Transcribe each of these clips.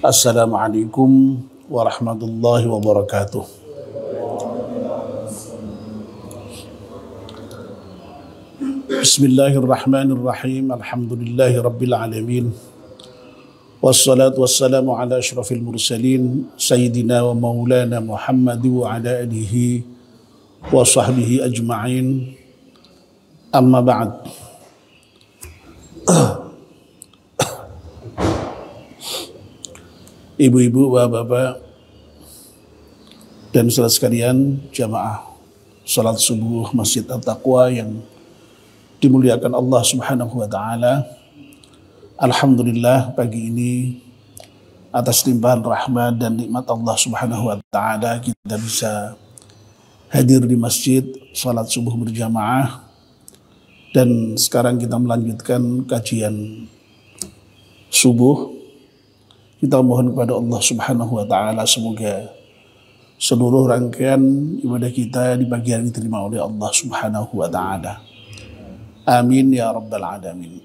Assalamualaikum warahmatullahi wabarakatuh. Bismillahirrahmanirrahim. Alhamdulillahi rabbil alamin. Wassalatu wassalamu ala asyrafil mursalin sayyidina wa maulana Muhammad wa ala alihi wa sahbihi ajma'in. Amma ba'd. Ibu-ibu, bapak-bapak, dan saudara sekalian, jamaah salat subuh Masjid At-Taqwa yang dimuliakan Allah Subhanahu wa taala. Alhamdulillah, pagi ini atas limpahan rahmat dan nikmat Allah Subhanahu wa taala kita bisa hadir di masjid salat subuh berjamaah, dan sekarang kita melanjutkan kajian subuh. Kita mohon kepada Allah Subhanahu wa taala semoga seluruh rangkaian ibadah kita di pagi hari diterima oleh Allah Subhanahu wa taala. Amin ya rabbal alamin.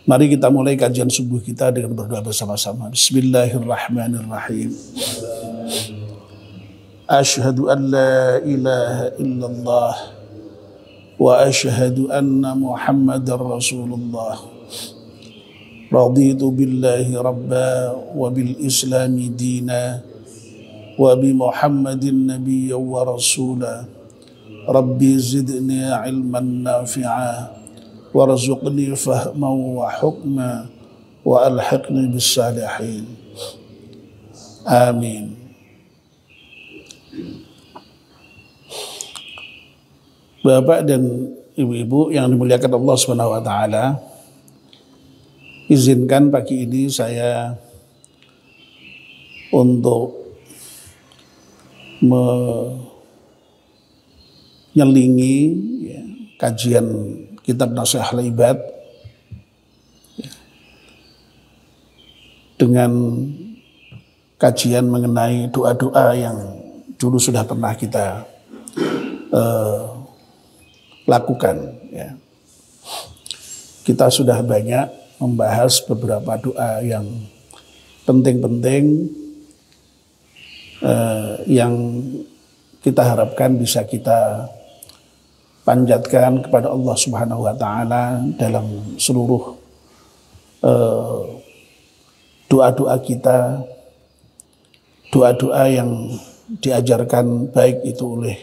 Mari kita mulai kajian subuh kita dengan berdoa bersama-sama. Bismillahirrahmanirrahim. Asyhadu an la ilaha illallah wa asyhadu anna Muhammadar Rasulullah. Raditu billahi rabba wa bil islami dina wa bi Muhammadin nabiyya wa rasula. Rabbi zidni ilman nafi'a warzuqni fahman wa hukma wa alhiqni bis salihin. Amin. Bapak dan ibu-ibu yang dimuliakan Allah Subhanahu wa taala, izinkan pagi ini saya untuk menyelingi kajian kitab Nasihatul Ibad dengan kajian mengenai doa-doa yang dulu sudah pernah kita lakukan. Kita sudah banyak membahas beberapa doa yang penting-penting yang kita harapkan bisa kita panjatkan kepada Allah Subhanahu wa taala dalam seluruh doa-doa kita, doa-doa yang diajarkan baik itu oleh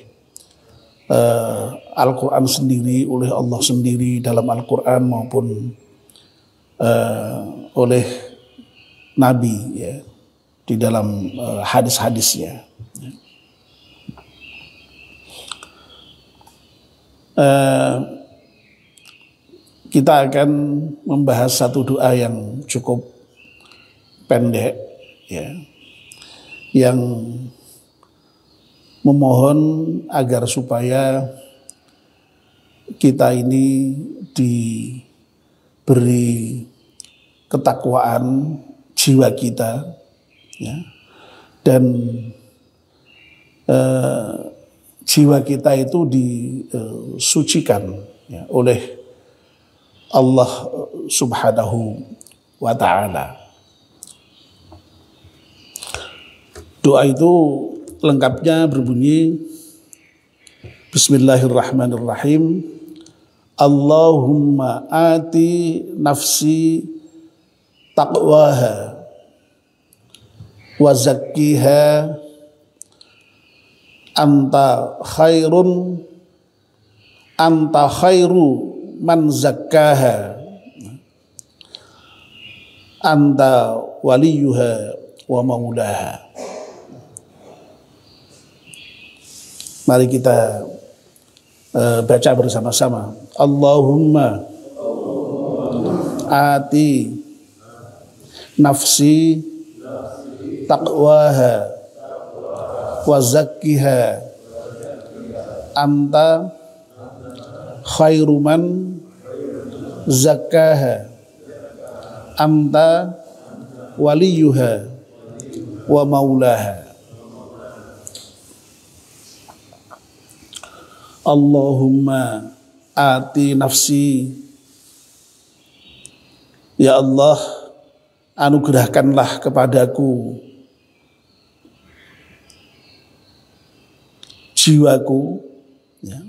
Al-Quran sendiri, oleh Allah sendiri dalam Al-Quran maupun oleh Nabi di dalam hadis-hadisnya. Kita akan membahas satu doa yang cukup pendek, yang memohon agar supaya kita ini diberi ketakwaan jiwa kita, dan jiwa kita itu disucikan oleh Allah Subhanahu wa ta'ala. Doa itu lengkapnya berbunyi Bismillahirrahmanirrahim. Allahumma ati nafsi taqwaha wa zakkiha anta khairu man zakkaha anta waliyuha wa maulaha. Mari kita baca bersama-sama. Allahumma ati nafsi taqwaha wa zakkiha anta khairu man zakkaha anta waliyuha wa maulaha. Allahumma ati nafsi Ya Allah, anugerahkanlah kepadaku jiwaku, ya.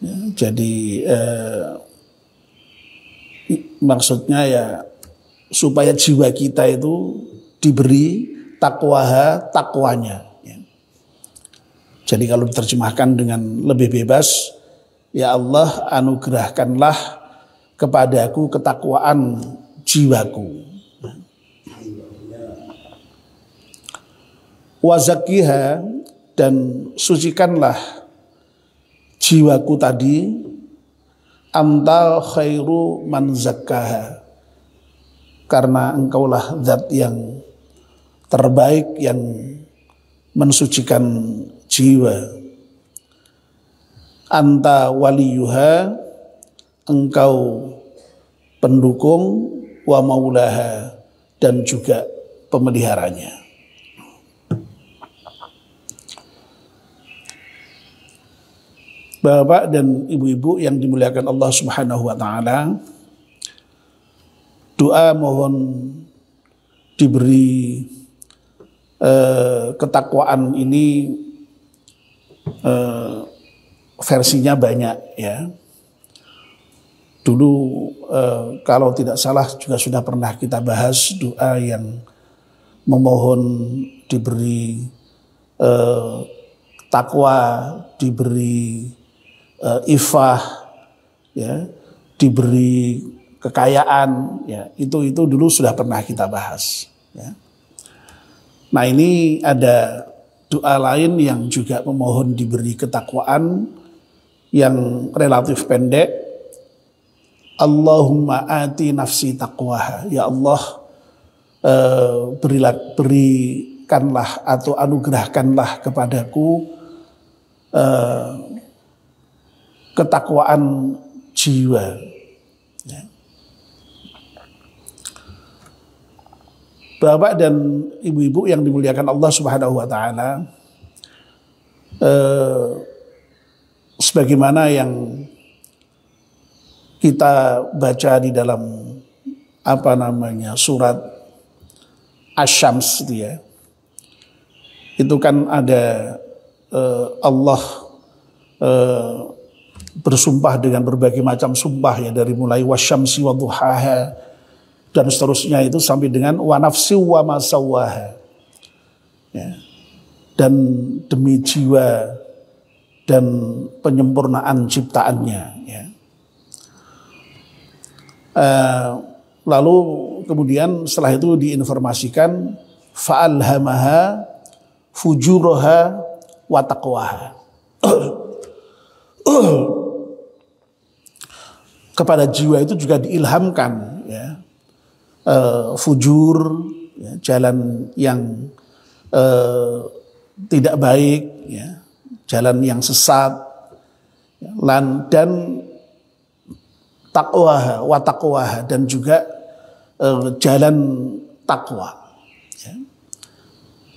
Ya, jadi maksudnya ya supaya jiwa kita itu diberi takwanya. Ya. Jadi kalau diterjemahkan dengan lebih bebas, ya Allah anugerahkanlah kepadaku ketakwaan jiwaku. Wazakiha, dan sucikanlah jiwaku tadi, anta khairu man zakkaha, karena engkaulah zat yang terbaik yang mensucikan jiwa. Anta waliyuha, engkau pendukung, wa maulaha, dan juga pemeliharanya. Bapak dan ibu-ibu yang dimuliakan Allah Subhanahu wa taala, doa mohon diberi ketakwaan ini versinya banyak, ya. Dulu kalau tidak salah juga sudah pernah kita bahas doa yang memohon diberi takwa, diberi ifah, ya, diberi kekayaan, ya, itu dulu sudah pernah kita bahas, ya. Nah, ini ada doa lain yang juga memohon diberi ketakwaan yang relatif pendek. Allahumma ati nafsi taqwaha, ya Allah, berikanlah atau anugerahkanlah kepadaku ketakwaan jiwa, ya. Bapak dan ibu-ibu yang dimuliakan Allah Subhanahu wa taala, sebagaimana yang kita baca di dalam surat Asy-Syams itu, ya. Itu kan ada Allah bersumpah dengan berbagai macam sumpah, ya, dari mulai wasyamsi wadhuhaha dan seterusnya itu sampai dengan wa nafsi wa ma sawwaha, ya. Dan demi jiwa dan penyempurnaan ciptaannya, ya. Lalu kemudian setelah itu diinformasikan fa'alhamaha fujuraha wa taqwaha. Kepada jiwa itu juga diilhamkan, ya, fujur, ya, jalan yang tidak baik, ya, jalan yang sesat, ya, dan taqwaha wa taqwaha, dan juga jalan takwa, ya.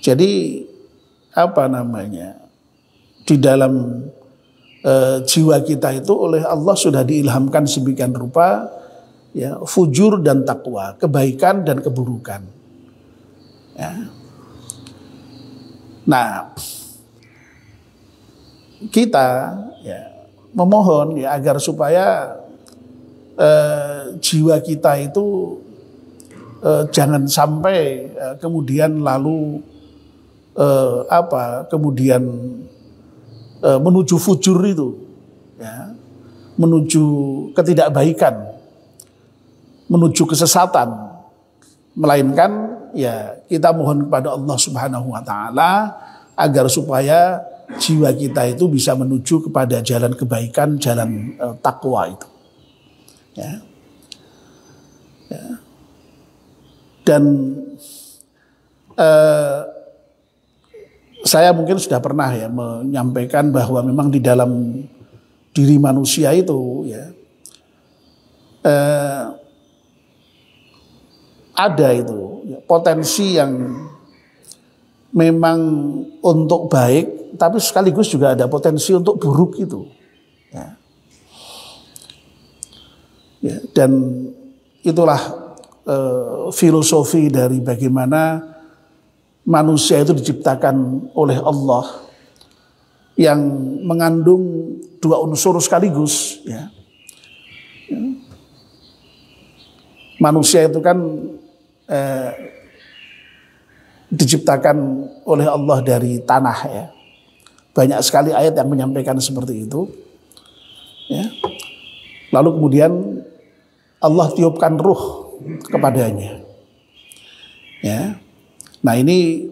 Jadi di dalam jiwa kita itu oleh Allah sudah diilhamkan sedemikian rupa, ya, fujur dan takwa, kebaikan dan keburukan, ya. Nah, kita, ya, memohon, ya, agar supaya jiwa kita itu jangan sampai kemudian lalu kemudian menuju fujur itu, ya, menuju ketidakbaikan, menuju kesesatan, melainkan, ya, kita mohon kepada Allah Subhanahu wa taala agar supaya jiwa kita itu bisa menuju kepada jalan kebaikan, jalan takwa itu, ya. Ya. Dan saya mungkin sudah pernah, ya, menyampaikan bahwa memang di dalam diri manusia itu, ya, ada itu, ya, potensi yang memang untuk baik, tapi sekaligus juga ada potensi untuk buruk itu, ya. Ya, dan itulah filosofi dari bagaimana manusia itu diciptakan oleh Allah yang mengandung dua unsur sekaligus, ya. Manusia itu kan diciptakan oleh Allah dari tanah, ya. Banyak sekali ayat yang menyampaikan seperti itu, ya. Lalu kemudian Allah tiupkan ruh kepadanya, ya. Nah ini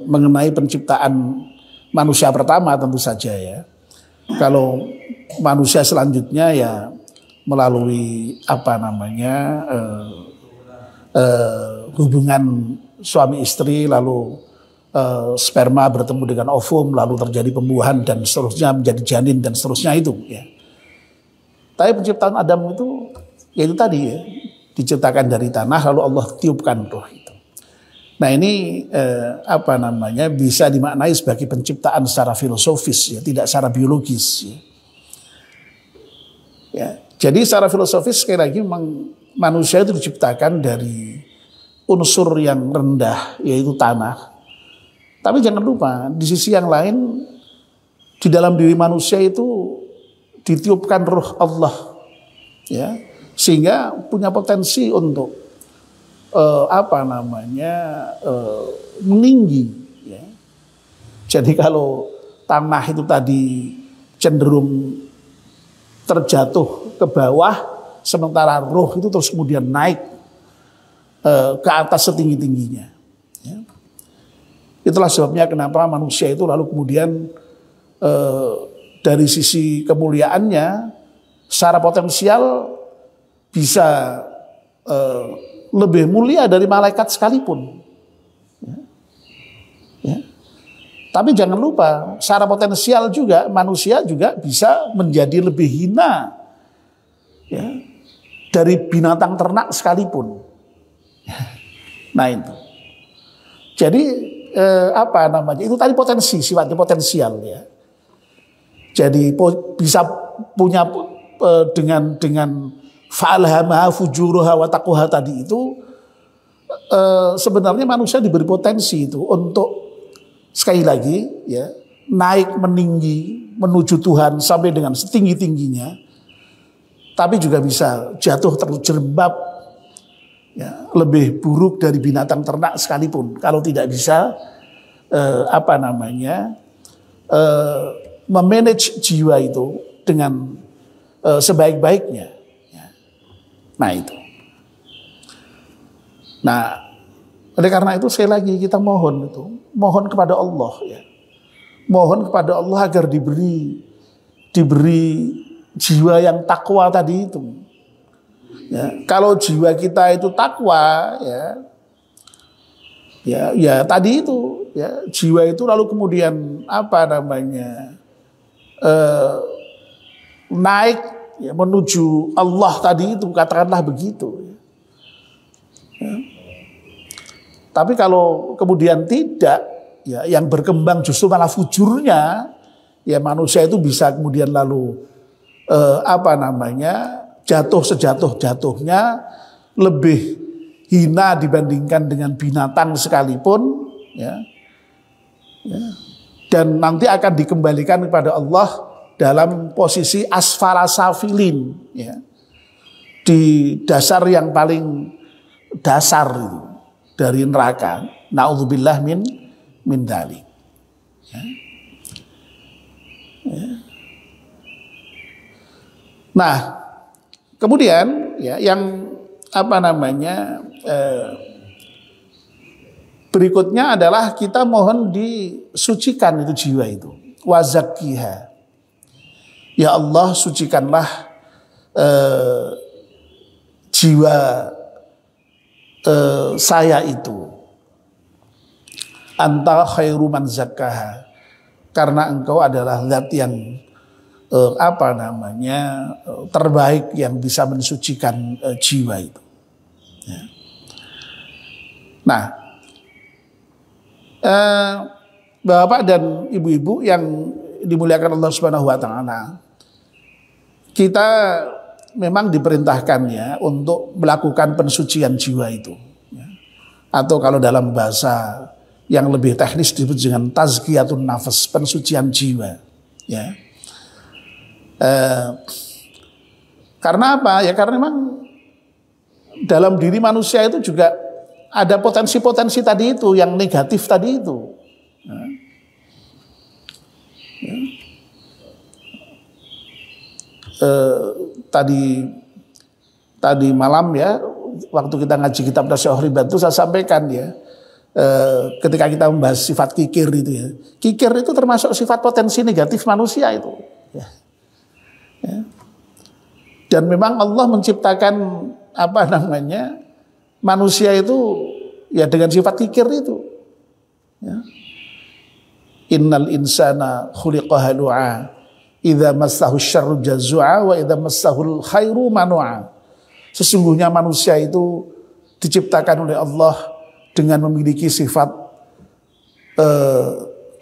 mengenai penciptaan manusia pertama tentu saja, ya. Kalau manusia selanjutnya ya melalui hubungan suami istri, lalu sperma bertemu dengan ovum, lalu terjadi pembuahan dan seterusnya menjadi janin dan seterusnya itu, ya. Tapi penciptaan Adam itu yaitu tadi, ya, diciptakan dari tanah lalu Allah tiupkan roh itu. Nah ini bisa dimaknai sebagai penciptaan secara filosofis, ya, tidak secara biologis, ya. Ya, jadi secara filosofis sekali lagi memang manusia itu diciptakan dari unsur yang rendah yaitu tanah. Tapi jangan lupa di sisi yang lain di dalam diri manusia itu ditiupkan roh Allah, ya, sehingga punya potensi untuk meninggi, ya. Jadi kalau tanah itu tadi cenderung terjatuh ke bawah, sementara roh itu terus kemudian naik ke atas setinggi-tingginya, ya. Itulah sebabnya kenapa manusia itu lalu kemudian dari sisi kemuliaannya secara potensial bisa lebih mulia dari malaikat sekalipun, ya. Ya. Tapi jangan lupa secara potensial juga manusia juga bisa menjadi lebih hina, ya, dari binatang ternak sekalipun. Nah itu. Jadi itu tadi potensi, sifatnya potensial, ya. Jadi bisa punya dengan fa'alhamaha fujuruha wa taqwaha tadi itu sebenarnya manusia diberi potensi itu untuk sekali lagi, ya, naik meninggi menuju Tuhan sampai dengan setinggi-tingginya, tapi juga bisa jatuh terjerembab, ya, lebih buruk dari binatang ternak sekalipun kalau tidak bisa memanage jiwa itu dengan sebaik-baiknya, ya. Nah itu. Nah oleh karena itu sekali lagi kita mohon kepada Allah, ya, mohon kepada Allah agar diberi jiwa yang takwa tadi itu, ya. Kalau jiwa kita itu takwa, ya tadi itu, ya, jiwa itu lalu kemudian naik, ya, menuju Allah tadi itu, katakanlah begitu, ya. Tapi kalau kemudian tidak, ya, yang berkembang justru malah fujurnya, ya, manusia itu bisa kemudian lalu jatuh sejatuh-jatuhnya, lebih hina dibandingkan dengan binatang sekalipun, ya. Ya. Dan nanti akan dikembalikan kepada Allah dalam posisi asfala safilin, ya, di dasar yang paling dasar itu, dari neraka. Na'udzubillah min dzalik. Ya. Ya. Nah, kemudian, ya, yang berikutnya adalah kita mohon disucikan itu jiwa itu. Wa zakkiha. Ya Allah, sucikanlah jiwa saya itu. Anta khairu man zakkaha. Karena engkau adalah zat yang terbaik yang bisa mensucikan jiwa itu, ya. Nah, Bapak dan Ibu-ibu yang dimuliakan Allah Subhanahu wa taala, kita memang diperintahkannya untuk melakukan pensucian jiwa itu, ya. Atau kalau dalam bahasa yang lebih teknis disebut dengan tazkiyatun nafas, pensucian jiwa, ya. Karena apa? Ya karena memang dalam diri manusia itu juga ada potensi-potensi tadi itu, yang negatif tadi itu. Ya. Ya. Tadi malam ya, waktu kita ngaji kitab Nasihat Ribat itu saya sampaikan ya, ketika kita membahas sifat kikir itu ya, kikir itu termasuk sifat potensi negatif manusia itu. Ya. Ya. Dan memang Allah menciptakan manusia itu ya dengan sifat kikir itu. Ya. Innal insana khuliqa halu'a idza massahu syarru jazua wa idza massahul khairu manu'a. Sesungguhnya manusia itu diciptakan oleh Allah dengan memiliki sifat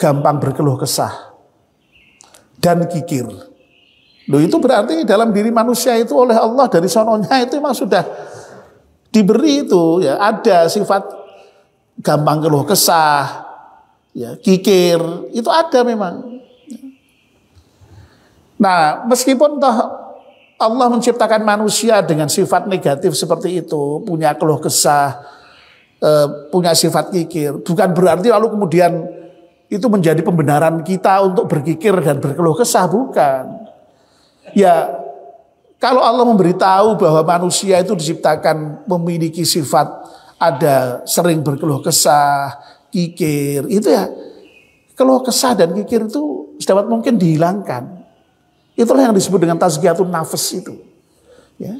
gampang berkeluh kesah dan kikir. Loh, itu berarti dalam diri manusia itu oleh Allah dari sononya itu memang sudah diberi itu ya, ada sifat gampang keluh kesah, ya, kikir, itu ada memang. Nah, meskipun toh Allah menciptakan manusia dengan sifat negatif seperti itu, punya keluh kesah, punya sifat kikir, bukan berarti lalu kemudian itu menjadi pembenaran kita untuk berkikir dan berkeluh kesah, bukan. Ya, kalau Allah memberitahu bahwa manusia itu diciptakan memiliki sifat ada sering berkeluh kesah, kikir, itu ya, keluh kesah dan kikir itu sedapat mungkin dihilangkan. Itulah yang disebut dengan tazkiyatun nafas itu. Ya.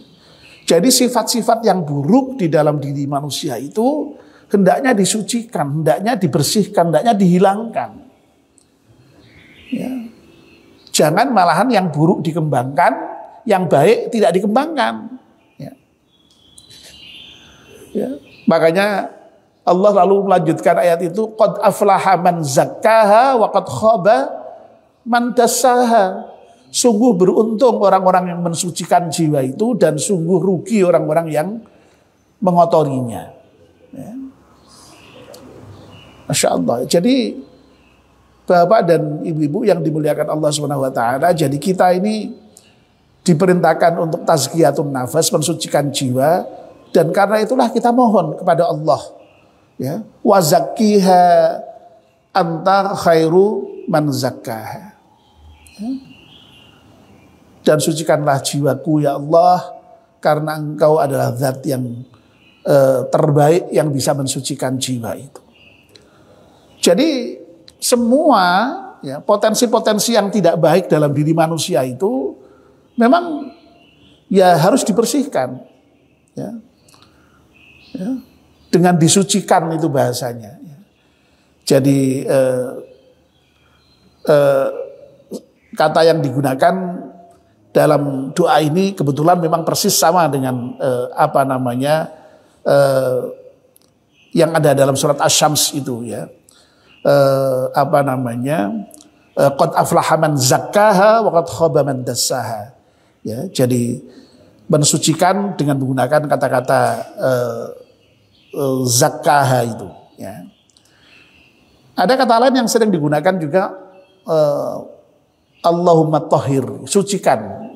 Jadi sifat-sifat yang buruk di dalam diri manusia itu hendaknya disucikan, hendaknya dibersihkan, hendaknya dihilangkan. Ya. Jangan malahan yang buruk dikembangkan, yang baik tidak dikembangkan. Ya. Ya. Makanya Allah lalu melanjutkan ayat itu, qad aflaha man zakkaha wa qad khaba man dassaha. Sungguh beruntung orang-orang yang mensucikan jiwa itu, dan sungguh rugi orang-orang yang mengotorinya. Ya. Masya Allah. Jadi Bapak dan Ibu-ibu yang dimuliakan Allah SWT, jadi kita ini diperintahkan untuk tazkiyatun nafas, mensucikan jiwa, dan karena itulah kita mohon kepada Allah, ya, wa zakkiha anta khairu man zakkaha. Ya. Dan sucikanlah jiwaku ya Allah, karena Engkau adalah zat yang terbaik yang bisa mensucikan jiwa itu. Jadi semua ya, potensi-potensi yang tidak baik dalam diri manusia itu memang ya harus dibersihkan, ya. Ya. Dengan disucikan itu bahasanya. Ya. Jadi kata yang digunakan dalam doa ini kebetulan memang persis sama dengan yang ada dalam surat Asy-Syams itu ya. Qad aflaha man zakkaha wa qad khaba man dassaha. Ya, jadi mensucikan dengan menggunakan kata-kata zakkaha itu ya. Ada kata lain yang sering digunakan juga, Allahumma tahhir, sucikan.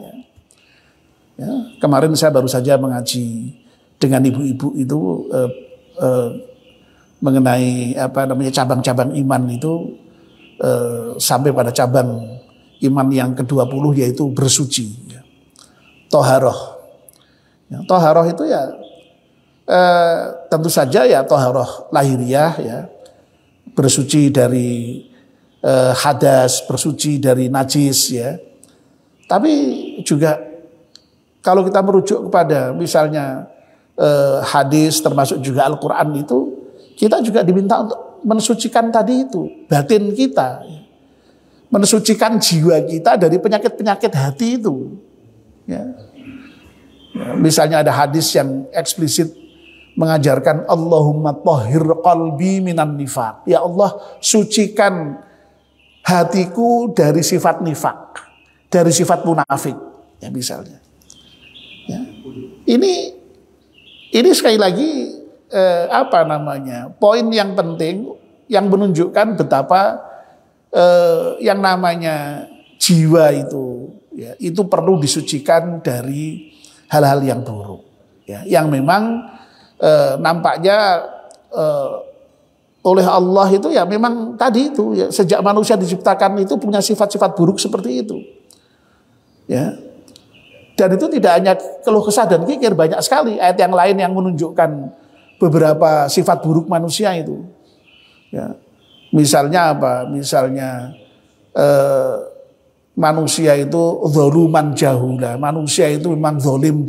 Ya, kemarin saya baru saja mengaji dengan ibu-ibu itu mengenai cabang-cabang iman itu, sampai pada cabang iman yang ke-20 yaitu bersuci. Ya. Toharoh. Ya, toharoh itu ya tentu saja ya toharoh lahiriah ya, bersuci dari hadas, bersuci dari najis ya. Tapi juga kalau kita merujuk kepada misalnya hadis termasuk juga Al-Quran itu, kita juga diminta untuk mensucikan tadi itu batin kita, mensucikan jiwa kita dari penyakit-penyakit hati itu. Ya. Ya, misalnya ada hadis yang eksplisit mengajarkan Allahumma tahhir qalbi minan nifaq. Ya Allah, sucikan hatiku dari sifat nifak, dari sifat munafik, ya misalnya. Ini sekali lagi poin yang penting yang menunjukkan betapa yang namanya jiwa itu ya, itu perlu disucikan dari hal-hal yang buruk ya, yang memang nampaknya oleh Allah itu ya memang tadi itu ya, sejak manusia diciptakan itu punya sifat-sifat buruk seperti itu ya. Dan itu tidak hanya keluh kesah dan kikir, banyak sekali ayat yang lain yang menunjukkan beberapa sifat buruk manusia itu ya. Misalnya apa? Misalnya manusia itu zaluman jahula, manusia itu memang zalim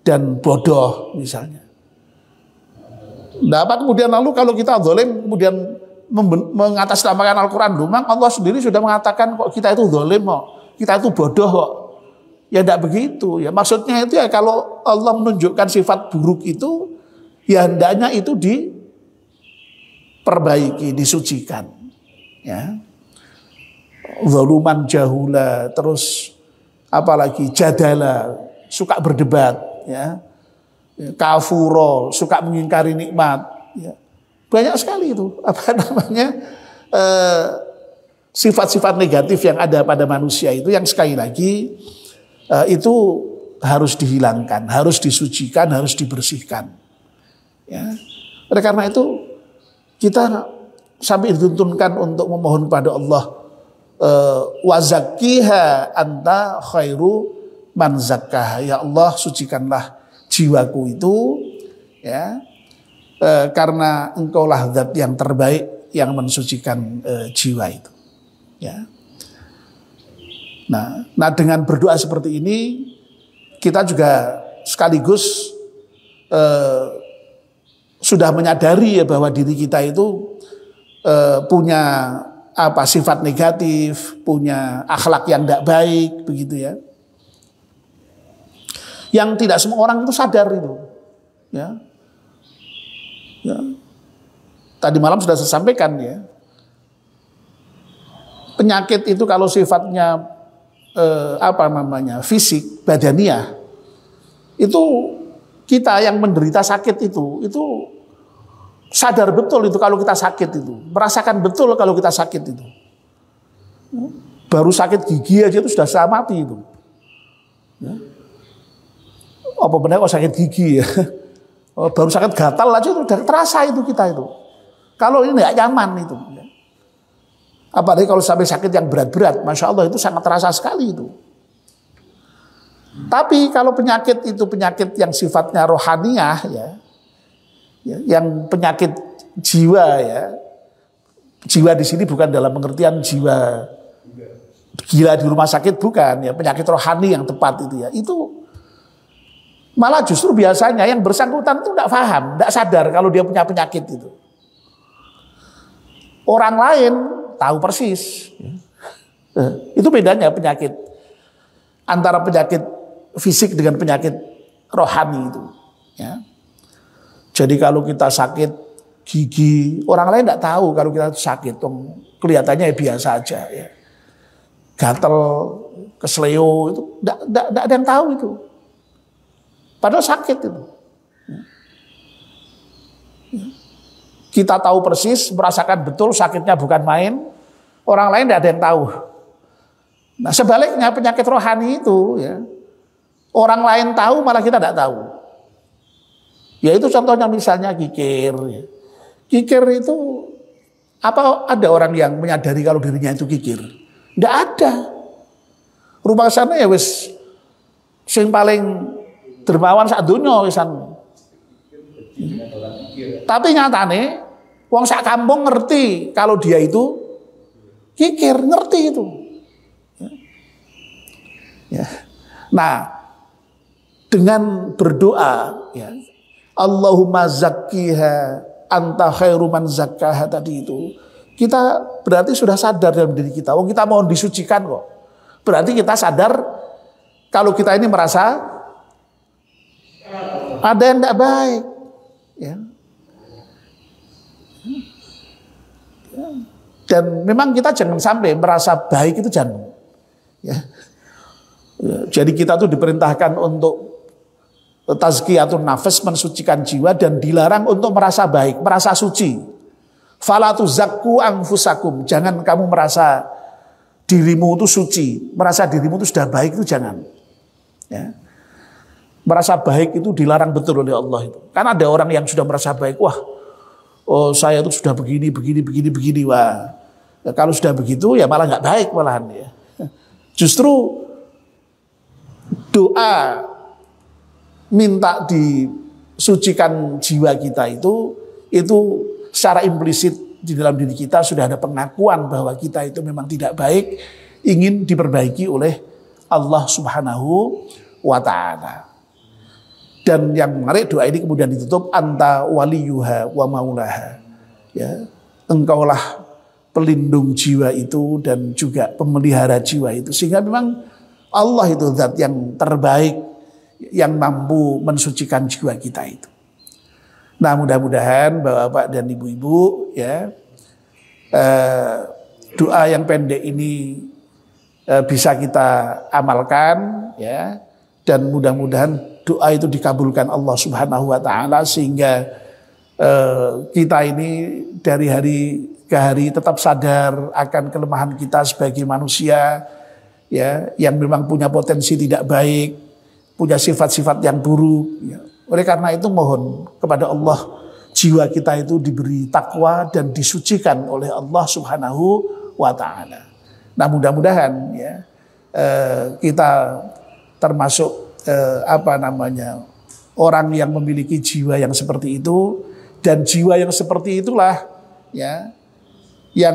dan bodoh misalnya. Nah, apa kemudian lalu kalau kita zalim kemudian mengatasnamakan Al-Quran, memang Allah sendiri sudah mengatakan kok kita itu zalim kok, kita itu bodoh kok. Ya tidak begitu ya. Maksudnya itu ya kalau Allah menunjukkan sifat buruk itu ya hendaknya itu diperbaiki, disucikan. Ya. Zaluman jahula, terus apalagi jadala, suka berdebat ya. Kafuro, suka mengingkari nikmat ya. Banyak sekali itu sifat-sifat negatif yang ada pada manusia itu yang sekali lagi itu harus dihilangkan, harus disucikan, harus dibersihkan. Ya. Oleh karena itu kita sampai dituntunkan untuk memohon pada Allah, wazakkiha anta khairu man zakkaha. Ya Allah, sucikanlah jiwaku itu, ya, karena Engkaulah zat yang terbaik yang mensucikan jiwa itu. Ya. Nah dengan berdoa seperti ini kita juga sekaligus sudah menyadari ya bahwa diri kita itu punya sifat negatif, punya akhlak yang tidak baik, begitu ya. Yang tidak semua orang itu sadar itu, ya. Ya. Tadi malam sudah saya sampaikan ya. Penyakit itu kalau sifatnya fisik, badaniah, itu kita yang menderita sakit itu sadar betul itu kalau kita sakit itu, merasakan betul kalau kita sakit itu. Baru sakit gigi aja itu sudah setengah mati itu. Ya. Apa benar kok sakit gigi ya? Baru sakit gatal aja itu udah terasa itu kita itu. Kalau ini nggak nyaman itu. Ya. Apalagi kalau sampai sakit yang berat-berat, Masya Allah itu sangat terasa sekali itu. Tapi kalau penyakit itu penyakit yang sifatnya rohaniah ya, yang penyakit jiwa ya, jiwa di sini bukan dalam pengertian jiwa gila di rumah sakit, bukan ya, penyakit rohani yang tepat itu ya, itu malah justru biasanya yang bersangkutan itu tidak paham, tidak sadar kalau dia punya penyakit itu. Orang lain tahu persis. Itu bedanya penyakit antara penyakit fisik dengan penyakit rohani itu. Ya. Jadi kalau kita sakit gigi, orang lain tidak tahu kalau kita sakit. Kelihatannya ya biasa aja. Ya. Gatel, kesleo itu tidak ada yang tahu itu. Padahal sakit itu. Kita tahu persis, merasakan betul sakitnya bukan main. Orang lain tidak ada yang tahu. Nah sebaliknya penyakit rohani itu ya, orang lain tahu malah kita tidak tahu. Ya itu contohnya misalnya kikir. Ya. Kikir itu apa ada orang yang menyadari kalau dirinya itu kikir? Tidak ada. Rumah sana ya wis sing paling dermawan sak donya wisan. Tapi nyatane wong sak kampung ngerti kalau dia itu kikir, ngerti itu. Ya. Nah, dengan berdoa ya, Allahumma zakkiha anta khairu man zakkaha tadi itu, kita berarti sudah sadar dalam diri kita. Wong kita mau disucikan kok. Berarti kita sadar kalau kita ini merasa ada yang tidak baik. Ya. Dan memang kita jangan sampai merasa baik itu jangan. Ya. Ya. Jadi kita tuh diperintahkan untuk tazkiyatun nafas, mensucikan jiwa, dan dilarang untuk merasa baik, merasa suci. Fala tuzakku anfusakum, jangan kamu merasa dirimu itu suci, merasa dirimu itu sudah baik, itu jangan. Ya. Merasa baik itu dilarang betul oleh Allah itu. Karena ada orang yang sudah merasa baik, wah, oh saya itu sudah begini, wah. Ya, kalau sudah begitu ya malah nggak baik malahan ya. Justru doa minta disucikan jiwa kita itu secara implisit di dalam diri kita sudah ada pengakuan bahwa kita itu memang tidak baik, ingin diperbaiki oleh Allah Subhanahu wa ta'ala. Dan yang menarik, doa ini kemudian ditutup, anta waliyuha wa maulaha. Ya, engkaulah pelindung jiwa itu dan juga pemelihara jiwa itu. Sehingga memang Allah itu zat yang terbaik yang mampu mensucikan jiwa kita itu. Nah, mudah-mudahan Bapak-bapak dan Ibu-ibu ya, doa yang pendek ini bisa kita amalkan ya, dan mudah-mudahan doa itu dikabulkan Allah Subhanahu wa ta'ala, sehingga kita ini dari hari ke hari tetap sadar akan kelemahan kita sebagai manusia ya, yang memang punya potensi tidak baik, punya sifat-sifat yang buruk ya. Oleh karena itu mohon kepada Allah jiwa kita itu diberi takwa dan disucikan oleh Allah Subhanahu wa ta'ala. Nah, mudah-mudahan ya kita termasuk orang yang memiliki jiwa yang seperti itu, dan jiwa yang seperti itulah ya yang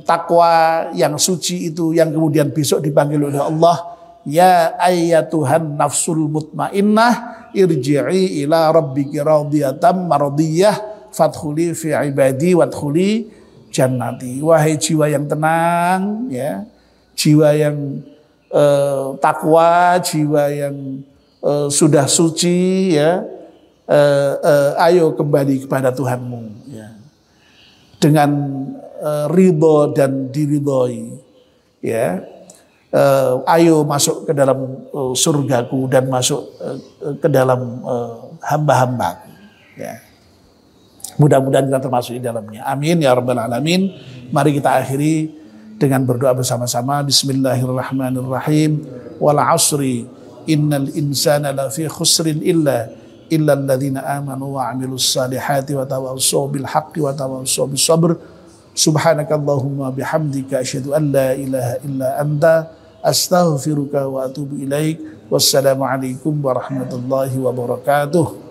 takwa, yang suci itu yang kemudian besok dipanggil oleh Allah, ya ayyatuhan nafsul mutmainnah irji'i ila rabbiki radiyatan mardiyah fadkhuli fi ibadi wadkhuli jannati. Wahai jiwa yang tenang ya, jiwa yang takwa, jiwa yang sudah suci ya, ayo kembali kepada Tuhanmu ya, dengan ridho dan diridhoi ya. Ayo masuk ke dalam surgaku dan masuk ke dalam hamba-hambaku ya. Mudah-mudahan kita termasuk di dalamnya. Amin ya rabbal alamin. Mari kita akhiri dengan berdoa bersama-sama. Bismillahirrahmanirrahim. Wal asri innal insana lafi khusrin illa alladzina amanu wa amilus salihati wa tawassaw bil haqqi wa tawassaw bis sabr. Subhanakallahumma bihamdika asyhadu an la ilaha illa anta astaghfiruka wa atubu ilaik. Wassalamualaikum warahmatullahi wabarakatuh.